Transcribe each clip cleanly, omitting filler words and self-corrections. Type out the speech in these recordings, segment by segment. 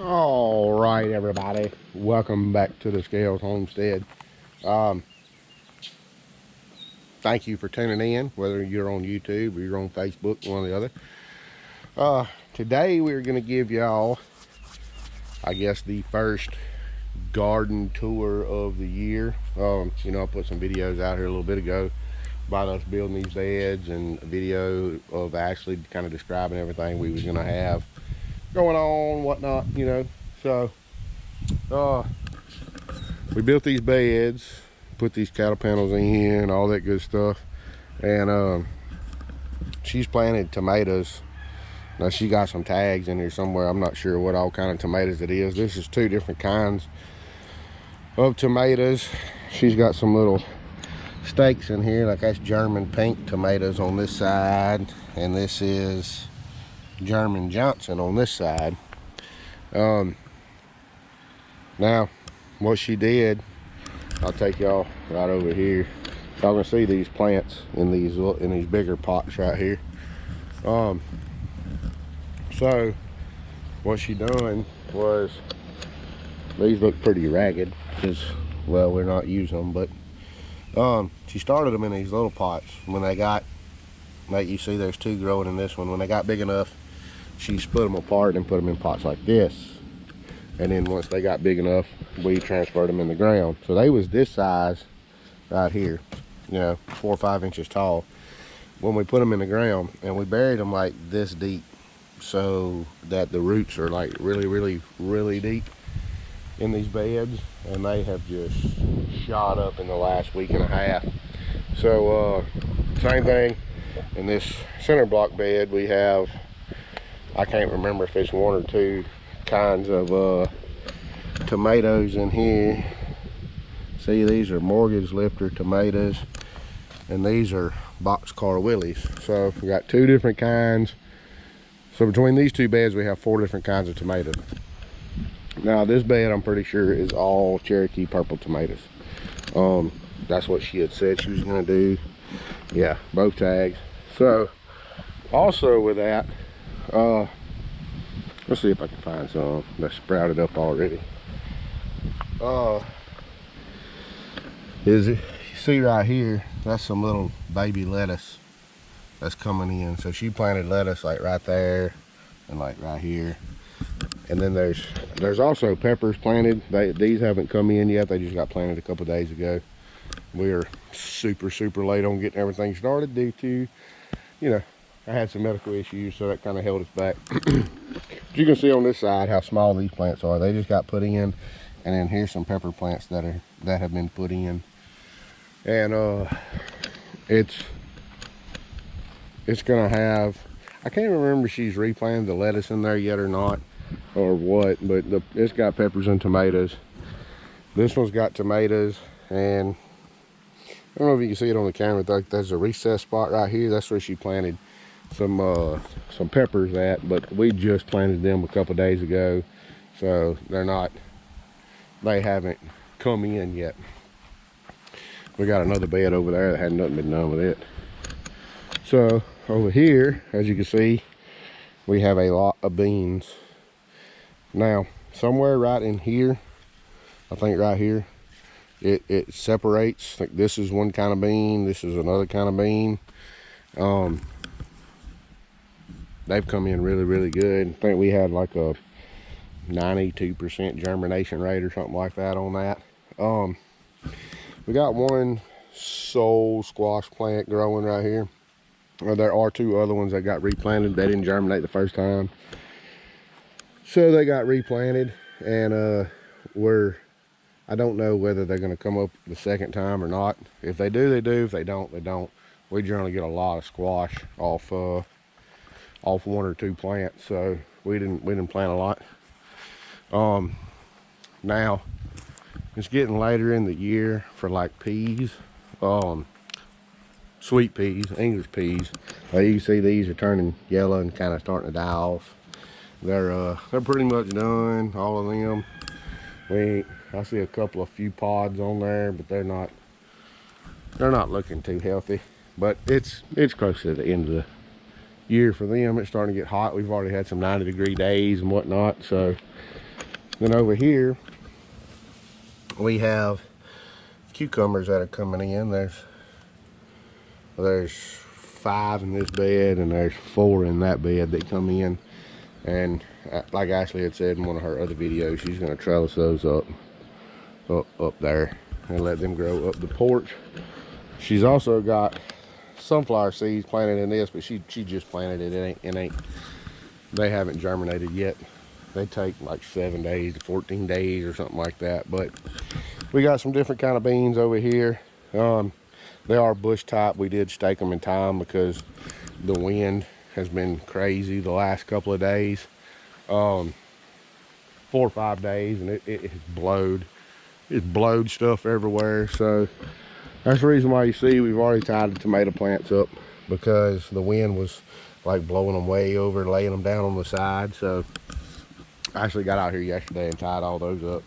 All right, everybody, welcome back to the Scales Homestead. Thank you for tuning in, whether you're on YouTube or you're on Facebook, one or the other. Today we're going to give y'all, I guess, the first garden tour of the year. I put some videos out here a little bit ago about us building these beds, and a video of Ashley kind of describing everything we was going to have going on, whatnot, So we built these beds, put these cattle panels in, all that good stuff, and she's planted tomatoes. Now she got some tags in here somewhere. I'm not sure what all kind of tomatoes it is. This is two different kinds of tomatoes. She's got some little stakes in here, like that's German pink tomatoes on this side, and this is German Johnson on this side. Now what she did, I'll take y'all right over here. Y'all can see these plants in these bigger pots right here. So what she done was, these look pretty ragged because, well, we're not using them, but she started them in these little pots. When they got, like you see, there's two growing in this one. When they got big enough, she split them apart and put them in pots like this. And then once they got big enough, we transferred them in the ground. So they was this size right here, 4 or 5 inches tall when we put them in the ground, and we buried them like this deep so that the roots are like really deep in these beds, and they have just shot up in the last week and a half. So same thing in this center block bed. We have, I can't remember if it's 1 or 2 kinds of tomatoes in here. See, these are mortgage lifter tomatoes, and these are boxcar willies. So we got 2 different kinds. So between these 2 beds, we have 4 different kinds of tomatoes. Now this bed, I'm pretty sure, is all Cherokee purple tomatoes. That's what she had said she was gonna do. Yeah, both tags. So also with that, let's see if I can find some that sprouted up already. You see right here, that's some little baby lettuce that's coming in. So she planted lettuce like right there and like right here. And then there's also peppers planted. These haven't come in yet. They just got planted a couple days ago. We are super late on getting everything started due to, I had some medical issues, so that kind of held us back. You can see on this side how small these plants are. They just got put in, and then here's some pepper plants that have been put in. And it's gonna have, I can't remember if she's replanted the lettuce in there yet or not, or what, but it's got peppers and tomatoes. This one's got tomatoes, and I don't know if you can see it on the camera, but there's a recess spot right here. That's where she planted some peppers at, but we just planted them a couple days ago, so they haven't come in yet. We got another bed over there that had nothing been done with it. So over here, as you can see, we have a lot of beans. Now somewhere right in here, I think right here, it separates. Like this is one kind of bean, this is another kind of bean. They've come in really good. I think we had like a 92% germination rate or something like that on that. We got one soul squash plant growing right here. There are 2 other ones that got replanted. They didn't germinate the first time, so they got replanted, and I don't know whether they're going to come up the second time or not. If they do, they do. If they don't, they don't. We generally get a lot of squash off 1 or 2 plants, so we didn't plant a lot. Now it's getting later in the year for like peas, sweet peas, English peas. You can see these are turning yellow and kind of starting to die off. They're pretty much done, all of them. I see a few pods on there, but they're not looking too healthy. But it's close to the end of the year for them. It's starting to get hot. We've already had some 90-degree days and whatnot, so Then over here, we have cucumbers that are coming in. There's 5 in this bed, and there's 4 in that bed that come in. And like Ashley had said in one of her other videos, she's going to trellis those up there and let them grow up the porch. She's also got sunflower seeds planted in this, but she just planted it. They haven't germinated yet. They take like 7 days to 14 days or something like that. But we got some different kind of beans over here. They are bush type. We did stake them in time because the wind has been crazy the last couple of days, 4 or 5 days, and it has blowed. It's blowed stuff everywhere. So that's the reason why you see we've already tied the tomato plants up, because the wind was like blowing them way over, laying them down on the side. So I actually got out here yesterday and tied all those up.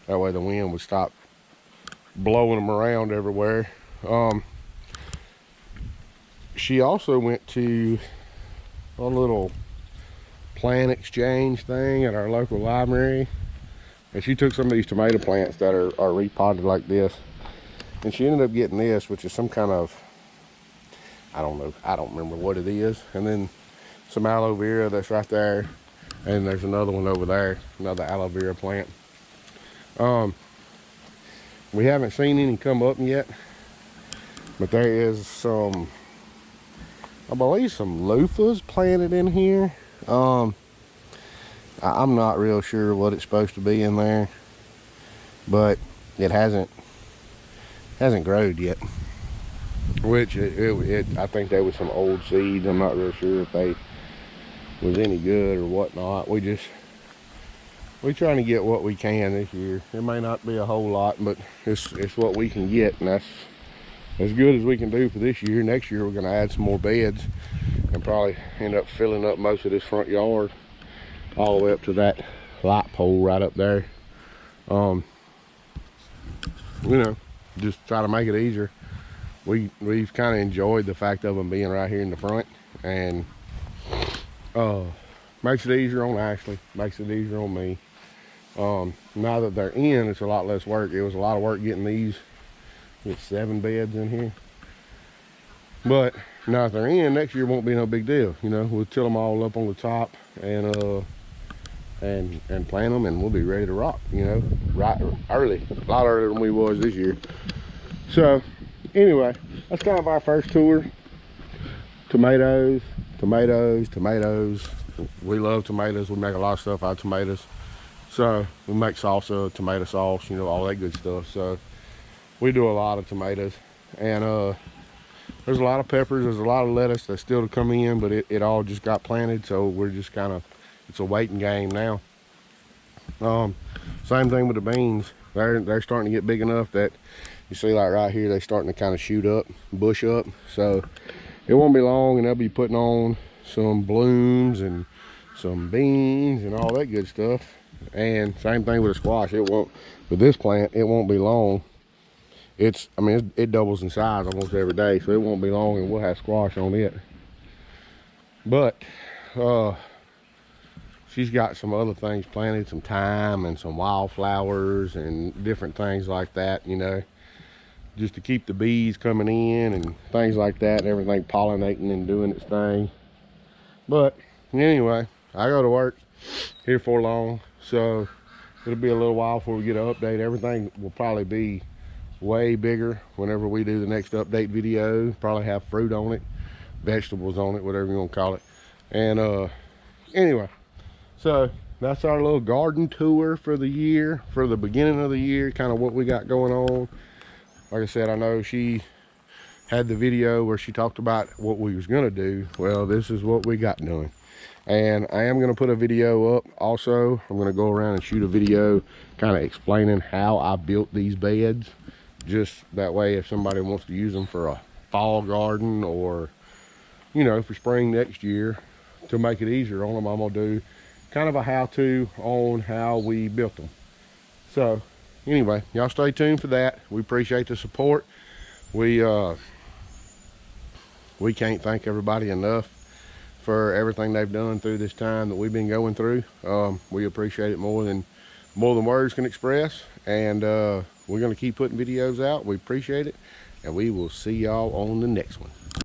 That way the wind would stop blowing them around everywhere. She also went to a little plant exchange thing at our local library, and she took some of these tomato plants that are repotted like this, and she ended up getting this, which is some kind of, I don't know, I don't remember what it is, and then some aloe vera that's right there, and there's another one over there, another aloe vera plant. We haven't seen any come up yet, but there is some, I believe, some loofahs planted in here. I'm not real sure what it's supposed to be in there, but it hasn't growed yet. Which I think there was some old seeds. I'm not real sure if they was any good or whatnot. We trying to get what we can this year. It may not be a whole lot, but it's what we can get, and that's as good as we can do for this year. Next year we're going to add some more beds and probably end up filling up most of this front yard all the way up to that light pole right up there. You know, just try to make it easier. We've kind of enjoyed the fact of them being right here in the front, and makes it easier on Ashley, makes it easier on me. Now that they're in, it's a lot less work. It was a lot of work getting these. Get 7 beds in here, but now if they're in, next year won't be no big deal. You know, we'll till them all up on the top and plant them, and we'll be ready to rock, you know, right early, a lot earlier than we was this year. So anyway, that's kind of our first tour. Tomatoes. We love tomatoes. We make a lot of stuff out of tomatoes. So we make salsa, tomato sauce, you know, all that good stuff. So we do a lot of tomatoes, and there's a lot of peppers, there's a lot of lettuce that's still to come in, but it all just got planted, so we're just kind of, it's a waiting game now. Same thing with the beans. They're starting to get big enough that you see, like right here, they're starting to kind of shoot up, bush up. So it won't be long and they'll be putting on some blooms and some beans and all that good stuff. And same thing with the squash. It won't, with this plant, it won't be long. I mean, it doubles in size almost every day, so it won't be long and we'll have squash on it. But she's got some other things planted, some thyme and some wildflowers and different things like that, you know, just to keep the bees coming in and things like that, and everything pollinating and doing its thing. But anyway, I go to work here for long, so it'll be a little while before we get an update. Everything will probably be way bigger whenever we do the next update video. Probably have fruit on it, vegetables on it, whatever you want to call it. And anyway, so that's our little garden tour for the year, for the beginning of the year, kind of what we got going on. Like I said, I know she had the video where she talked about what we was gonna do. Well, this is what we got done. And I am gonna put a video up also. I'm gonna go around and shoot a video kind of explaining how I built these beds. Just that way, if somebody wants to use them for a fall garden, or, you know, for spring next year, to make it easier on them, I'm gonna do kind of a how-to on how we built them. So anyway, y'all stay tuned for that. We appreciate the support. We can't thank everybody enough for everything they've done through this time that we've been going through. We appreciate it more than more than words can express. And we're going to keep putting videos out. We appreciate it. And we will see y'all on the next one.